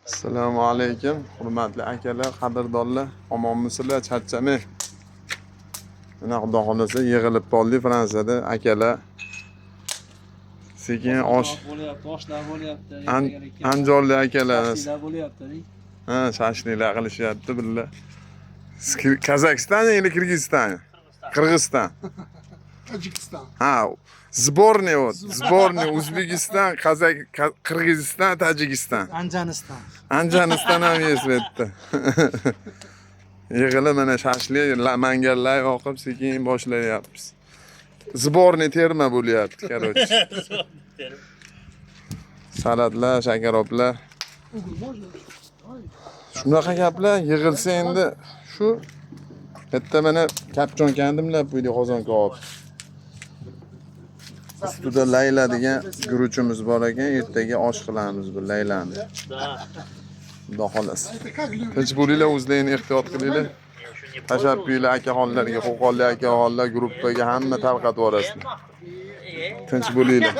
Assalomu alaykum, hurmatli akalar, qadrdonlar. Omonmisizlar, charchamay. Mana xudo xolasa yig'ilib qoldik Fransiyada akalar. Sekin osh bo'lyapti, oshlar bo'lyapti. Anjorli akalarimiz. Tashkillar bo'lyapti. Ha, shashliklar qilishyapti birga. Kazakistan yoki Kirgiziston? Qirg'iziston. Tojikiston. Ha, сборный O'zbekiston, Qirg'iziston, Tojikiston. Anjaniston. Anjaniston ham yesvetdi. Yig'ilib mana shashlik, mangallar yoqib sekin boshlayapmiz. Сборный terma bo'lyapti, короче. Salatlar, shakaroblar. Shunaqa gaplar yig'ilsa endi shu bitta mana kapchon kandimlar quydi qozon kabob. Ustida layla degan guruchimiz bor ekan, ertaga osh qilamiz bu laylani. Xudo xolasa. Tinch bo'linglar, o'zlaringiz ehtiyot qilinglar. Tashabbuylar akaxonlarga, qo'qonli akaxonlar gruppaga hamma tarqatib yuborasizlar. Tinch bo'linglar.